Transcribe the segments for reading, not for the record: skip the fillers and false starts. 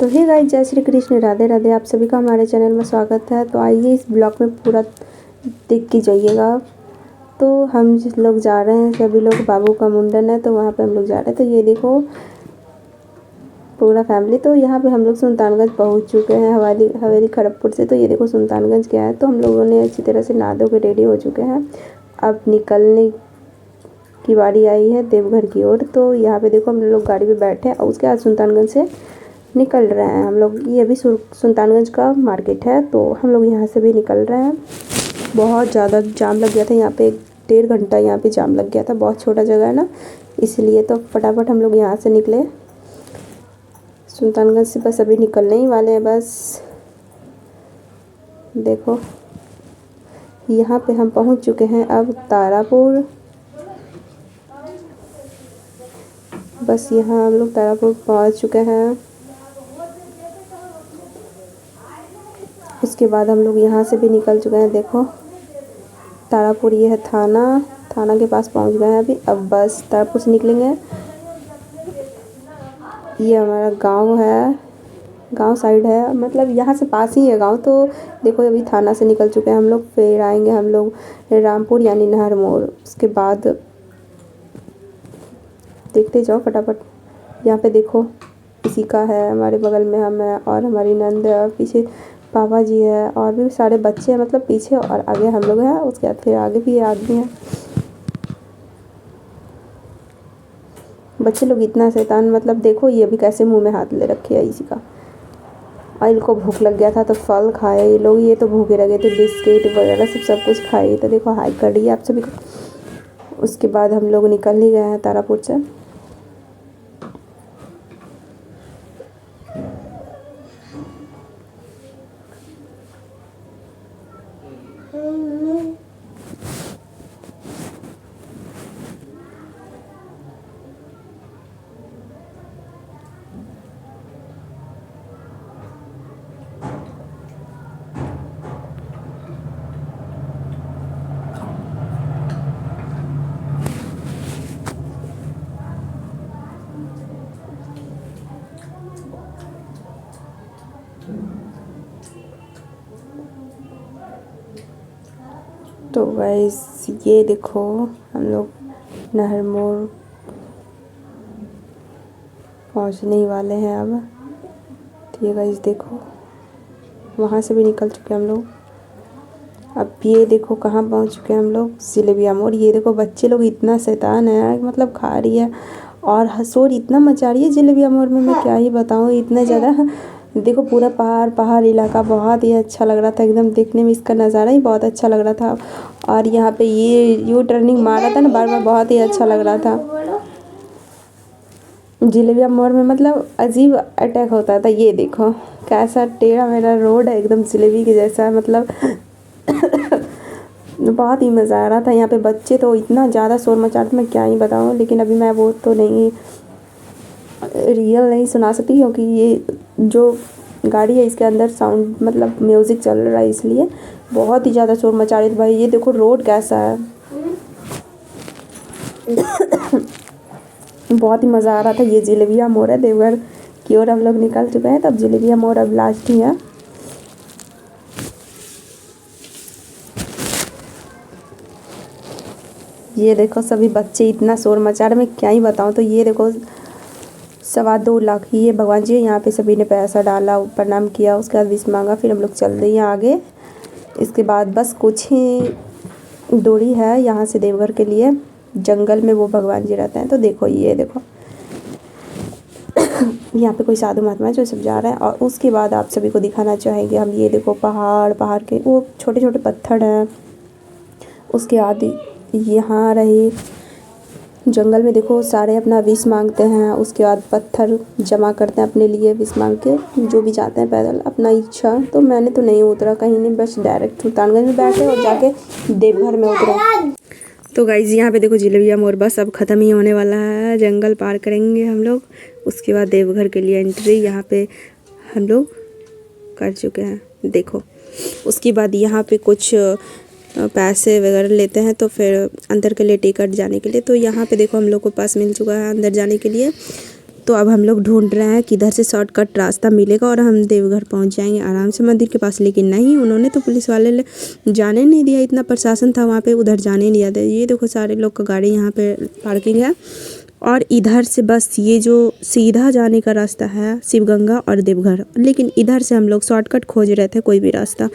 तो hey guys, जय श्री कृष्ण, राधे राधे। आप सभी का हमारे चैनल में स्वागत है। तो आइए इस ब्लॉग में पूरा देख के जाइएगा। तो हम जिस लोग जा रहे हैं, सभी लोग, बाबू का मुंडन है तो वहाँ पे हम लोग जा रहे हैं। तो ये देखो पूरा फैमिली। तो यहाँ पे हम लोग सुल्तानगंज पहुँच चुके हैं, हवेली खड़गपुर से। तो ये देखो सुल्तानगंज क्या है। तो हम लोगों ने अच्छी तरह से नहा धो के रेडी हो चुके हैं। अब निकलने की बारी आई है देवघर की ओर। तो यहाँ पे देखो हम लोग गाड़ी पे बैठे हैं और उसके बाद सुल्तानगंज से निकल रहे हैं हम लोग। ये अभी सुल्तानगंज का मार्केट है तो हम लोग यहाँ से भी निकल रहे हैं। बहुत ज़्यादा जाम लग गया था यहाँ पे, 1.5 घंटा यहाँ पे जाम लग गया था। बहुत छोटा जगह है ना, इसलिए तो फटाफट हम लोग यहाँ से निकले। सुल्तानगंज से बस अभी निकलने ही वाले हैं। बस देखो यहाँ पे हम पहुँच चुके हैं अब तारापुर। बस यहाँ हम लोग तारापुर पहुँच चुके हैं। उसके बाद हम लोग यहाँ से भी निकल चुके हैं। देखो तारापुर, ये है थाना के पास पहुँच गए हैं अभी। अब बस तारापुर से निकलेंगे। ये हमारा गांव है, गांव साइड है, मतलब यहाँ से पास ही है गांव। तो देखो अभी थाना से निकल चुके हैं हम लोग। फिर आएंगे हम लोग रामपुर यानी नहर मोड़। उसके बाद देखते जाओ फटाफट। यहाँ पे देखो किसी का है, हमारे बगल में हम है और हमारी नंद है, और पीछे पापा जी है और भी सारे बच्चे हैं, मतलब पीछे और आगे हम लोग हैं। उसके बाद फिर आगे भी आदमी है। बच्चे लोग इतना शैतान, मतलब देखो ये भी कैसे मुंह में हाथ ले रखे है इसी का। और इनको भूख लग गया था तो फल खाए ये लोग। ये तो भूखे रह गए थे, बिस्किट वगैरह सब कुछ खाए। तो देखो हाई कर रही है आप सभी को। उसके बाद हम लोग निकल ही गए हैं तारापुर से। तो गाइस ये देखो हम लोग नहर मोड़ पहुंचने ही वाले हैं अब। तो ये गाइस देखो वहाँ से भी निकल चुके हम लोग। अब ये देखो कहाँ पहुँच चुके हैं हम लोग, जिलेबिया मोड़। ये देखो बच्चे लोग इतना शैतान है, मतलब खा रही है और शोर इतना मचा रही है जिलेबिया मोड़ में, मैं क्या ही बताऊँ। इतना ज़्यादा देखो पूरा पहाड़ इलाका, बहुत ही अच्छा लग रहा था एकदम देखने में। इसका नज़ारा ही बहुत अच्छा लग रहा था। और यहाँ पे ये यू टर्निंग मार रहा था ना बार बार, बहुत ही अच्छा लग रहा था। जिलेबिया मोड़ में मतलब अजीब अटैक होता था। ये देखो कैसा टेढ़ा मेरा रोड है, एकदम जिलेबी के जैसा, मतलब बहुत ही मज़ा आ रहा था। यहाँ पे बच्चे तो इतना ज़्यादा शोर मचा रहे थे, मैं क्या ही बताऊँ। लेकिन अभी मैं वो तो नहीं रियल नहीं सुना सकती, क्योंकि ये जो गाड़ी है इसके अंदर साउंड, मतलब म्यूज़िक चल रहा है, इसलिए बहुत ही ज़्यादा शोर मचा रहे थे भाई। ये देखो रोड कैसा है बहुत ही मज़ा आ रहा था। ये जिलेबिया मोड़ है, देवघर की ओर हम लोग निकल चुके हैं। तब जिलेबिया मोड़ अब लास्ट ही है। ये देखो सभी बच्चे इतना शोर मचा रहे, मैं क्या ही बताऊँ। तो ये देखो 2.25 लाख ही ये भगवान जी, यहाँ पे सभी ने पैसा डाला, प्रणाम किया, उसके बाद विश मांगा। फिर हम लोग चल रहे हैं आगे। इसके बाद बस कुछ ही दूरी है यहाँ से देवघर के लिए। जंगल में वो भगवान जी रहते हैं। तो देखो ये देखो यहाँ पे कोई साधु महात्मा है जो सब जा रहे हैं। और उसके बाद आप सभी को दिखाना चाहेंगे हम, ये देखो पहाड़ के वो छोटे छोटे पत्थर हैं। उसके आदि यहाँ रही जंगल में देखो सारे अपना विश मांगते हैं। उसके बाद पत्थर जमा करते हैं अपने लिए विश मांग के, जो भी जाते हैं पैदल अपना इच्छा। तो मैंने तो नहीं उतरा कहीं नहीं, बस डायरेक्ट सुल्तानगंज में बैठे और जाके देवघर में उतरा। तो गाइज यहाँ पे देखो जिलेबिया मोड़ बस अब ख़त्म ही होने वाला है। जंगल पार करेंगे हम लोग, उसके बाद देवघर के लिए एंट्री यहाँ पे हम लोग कर चुके हैं। देखो उसके बाद यहाँ पे कुछ पैसे वगैरह लेते हैं, तो फिर अंदर के लिए टिकट जाने के लिए। तो यहाँ पे देखो हम लोग को पास मिल चुका है अंदर जाने के लिए। तो अब हम लोग ढूंढ रहे हैं किधर से शॉर्टकट रास्ता मिलेगा और हम देवघर पहुंच जाएंगे आराम से मंदिर के पास। लेकिन नहीं, उन्होंने तो पुलिस वाले जाने नहीं दिया, इतना प्रशासन था वहाँ पे, उधर जाने नहीं दिया। ये देखो सारे लोग का गाड़ी यहाँ पे पार्किंग है और इधर से बस ये जो सीधा जाने का रास्ता है शिवगंगा और देवघर, लेकिन इधर से हम लोग शॉर्टकट खोज रहे थे कोई भी रास्ता।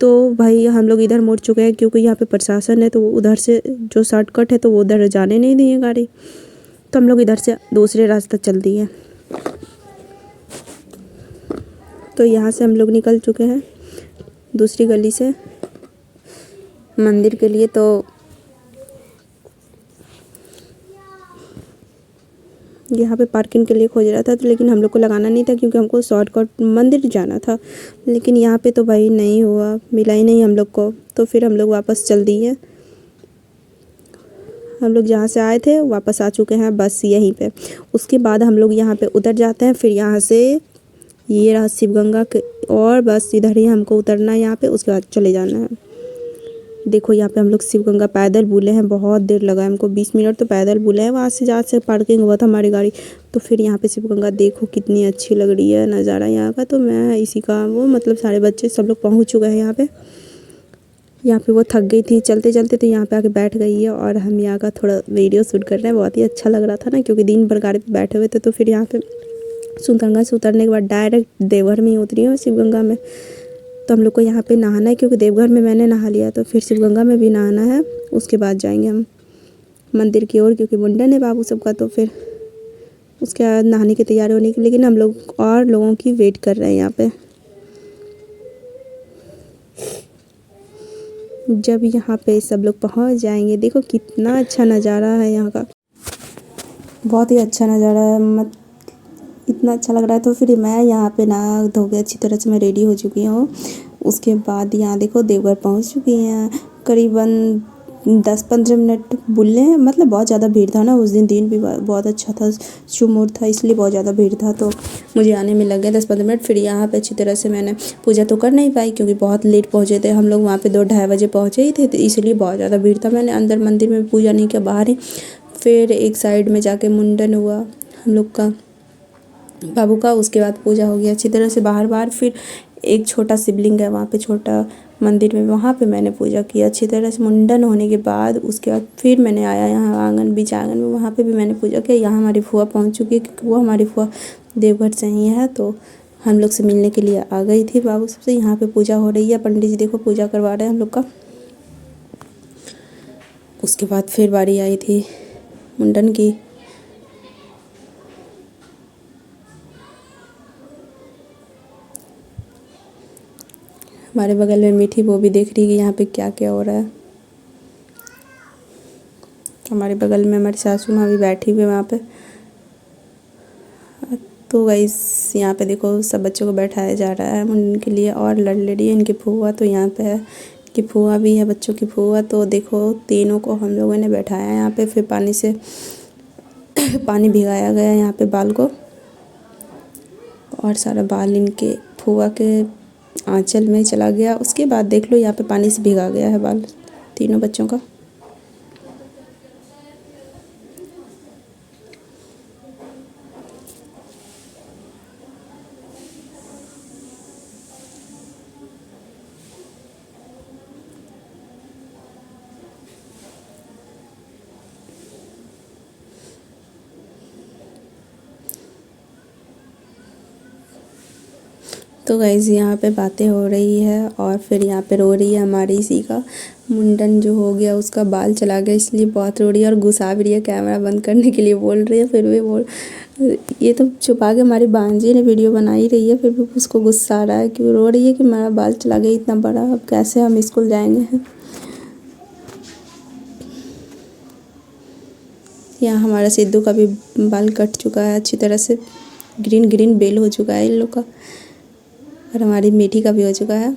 तो भाई हम लोग इधर मुड़ चुके हैं क्योंकि यहाँ पे प्रशासन है, तो वो उधर से जो शॉर्टकट है तो वो उधर जाने नहीं दिए गाड़ी, तो हम लोग इधर से दूसरे रास्ता चल दिए। तो यहाँ से हम लोग निकल चुके हैं दूसरी गली से मंदिर के लिए। तो यहाँ पे पार्किंग के लिए खोज रहा था, तो लेकिन हम लोग को लगाना नहीं था क्योंकि हमको शॉर्टकट मंदिर जाना था। लेकिन यहाँ पे तो भाई नहीं हुआ, मिला ही नहीं हम लोग को, तो फिर हम लोग वापस चल दिए। हम लोग जहाँ से आए थे वापस आ चुके हैं बस यहीं पे। उसके बाद हम लोग यहाँ पे उतर जाते हैं, फिर यहाँ से ये रहा शिवगंगा के, और बस इधर ही हमको उतरना है यहाँ पे, उसके बाद चले जाना है। देखो यहाँ पे हम लोग शिवगंगा पैदल बुले हैं, बहुत देर लगा हमको, 20 मिनट तो पैदल बुले हैं। वहाँ से जहाँ से पार्किंग हुआ था हमारी गाड़ी, तो फिर यहाँ पे शिवगंगा देखो कितनी अच्छी लग रही है नज़ारा यहाँ का। तो मैं इसी का वो मतलब सारे बच्चे सब लोग पहुँच चुके हैं यहाँ पे। यहाँ पे वो थक गई थी चलते चलते, तो यहाँ पे आके बैठ गई है और हम यहाँ का थोड़ा वीडियो शूट कर रहे हैं। बहुत ही अच्छा लग रहा था ना, क्योंकि दिन भर गाड़ी पे बैठे हुए थे। तो फिर यहाँ पे शिवगंगा से उतरने के बाद डायरेक्ट देवघर में ही उतरी हूँ शिवगंगा में। तो हम लोग को यहाँ पे नहाना है क्योंकि देवघर में मैंने नहा लिया, तो फिर शिवगंगा में भी नहाना है। उसके बाद जाएंगे हम मंदिर की ओर, क्योंकि मुंडन है बाबू सबका, तो फिर उसके बाद नहाने की तैयारी होने की। लेकिन हम लोग और लोगों की वेट कर रहे हैं यहाँ पे। जब यहाँ पे सब लोग पहुँच जाएंगे, देखो कितना अच्छा नज़ारा है यहाँ का, बहुत ही अच्छा नज़ारा है, इतना अच्छा लग रहा है। तो फिर मैं यहाँ पे नहा धो के अच्छी तरह से मैं रेडी हो चुकी हूँ। उसके बाद यहाँ देखो देवघर पहुँच चुकी हैं, करीबन 10-15 मिनट बुलने, मतलब बहुत ज़्यादा भीड़ था ना उस दिन भी बहुत अच्छा था, शुभ मुहूर्त था, इसलिए बहुत ज़्यादा भीड़ था। तो मुझे आने में लग गए 10-15 मिनट। फिर यहाँ पे अच्छी तरह से मैंने पूजा तो कर नहीं पाई क्योंकि बहुत लेट पहुँचे थे हम लोग, वहाँ पे 2-2:30 बजे पहुँचे ही थे, तो इसलिए बहुत ज़्यादा भीड़ था। मैंने अंदर मंदिर में पूजा नहीं किया, बाहर ही। फिर एक साइड में जाके मुंडन हुआ हम लोग का बाबू का, उसके बाद पूजा हो गया अच्छी तरह से बाहर। फिर एक छोटा शिवलिंग है वहाँ पे, छोटा मंदिर में, वहाँ पे मैंने पूजा की अच्छी तरह से मुंडन होने के बाद। उसके बाद फिर मैंने आया यहाँ आंगन, बीच आंगन में, वहाँ पे भी मैंने पूजा किया। यहाँ हमारी फुआ पहुँच चुकी है क्योंकि वो हमारी फुआ देवघर से ही है, तो हम लोग से मिलने के लिए आ गई थी बाबू सबसे। यहाँ पे पूजा हो रही है, पंडित जी देखो पूजा करवा रहे हैं हम लोग का। उसके बाद फिर बारी आई थी मुंडन की। हमारे बगल में मीठी वो भी देख रही है कि यहाँ पे क्या क्या हो रहा है। हमारे बगल में हमारी सासू माँ भी बैठी हुई है वहाँ पे। तो गाइस यहाँ पे देखो सब बच्चों को बैठाया जा रहा है मुंडन के लिए, और लड़ रही है इनकी फूआ, तो यहाँ पे है कि फूआ भी है, बच्चों की फूआ। तो देखो तीनों को हम लोगों ने बैठाया यहाँ पे, फिर पानी से पानी भिगाया गया यहाँ पे बाल को, और सारा बाल इनके फूआ के आंचल में चला गया। उसके बाद देख लो यहाँ पे पानी से भिगा गया है बाल तीनों बच्चों का। तो गाइज़ यहाँ पे बातें हो रही है, और फिर यहाँ पे रो रही है हमारी इसी का मुंडन जो हो गया, उसका बाल चला गया, इसलिए बहुत रो रही है और गुस्सा भी रही है, कैमरा बंद करने के लिए बोल रही है। फिर भी बोल, ये तो छुपा के हमारी भांजी ने वीडियो बना ही रही है, फिर भी उसको गुस्सा आ रहा है कि रो रही है कि हमारा बाल चला गया इतना बड़ा, अब कैसे हम स्कूल जाएंगे। यहाँ हमारा सिद्धू का भी बाल कट चुका है अच्छी तरह से, ग्रीन ग्रीन बेल हो चुका है इन लोग का, और हमारी मीठी का भी हो चुका है।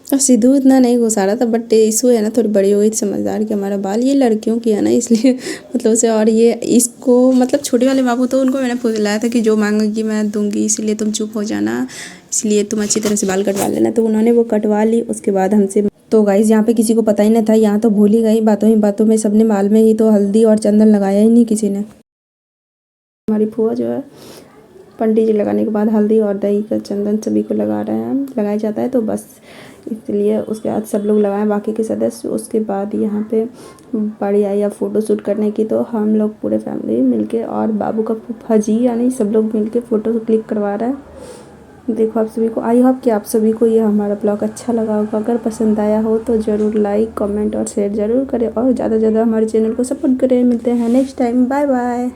और सिद्धू इतना नहीं घुसा रहा था, बट इशू है ना, थोड़ी बड़ी हो गई थी समझदार कि हमारा बाल ये लड़कियों की है ना, इसलिए मतलब उसे, और ये इसको मतलब छोटे वाले बाबू तो उनको मैंने बुलाया था कि जो मांगेगी मैं दूंगी, इसलिए तुम चुप हो जाना, इसलिए तुम अच्छी तरह से बाल कटवा लेना। तो उन्होंने वो कटवा ली। उसके बाद हमसे तो गाइज़ यहाँ पे किसी को पता ही नहीं था, यहाँ तो भूल ही गई बातों ही बातों में, सबने बाल में ही तो हल्दी और चंदन लगाया ही नहीं किसी ने। हमारी फुआ जो है पंडित जी लगाने के बाद हल्दी और दही का चंदन सभी को लगाया जाता है। तो बस इसलिए उसके बाद सब लोग लगाएं, बाकी के सदस्य। उसके बाद यहाँ पे बारी आई अब फ़ोटो शूट करने की। तो हम लोग पूरे फैमिली मिलके और बाबू का फूफा जी यानी सब लोग मिलके फ़ोटो क्लिक करवा रहे हैं। देखो आप सभी को, आई होप कि आप सभी को ये हमारा ब्लॉग अच्छा लगा होगा। अगर पसंद आया हो तो ज़रूर लाइक कमेंट और शेयर ज़रूर करें और ज़्यादा से ज़्यादा हमारे चैनल को सपोर्ट करें। मिलते हैं नेक्स्ट टाइम, बाय बाय।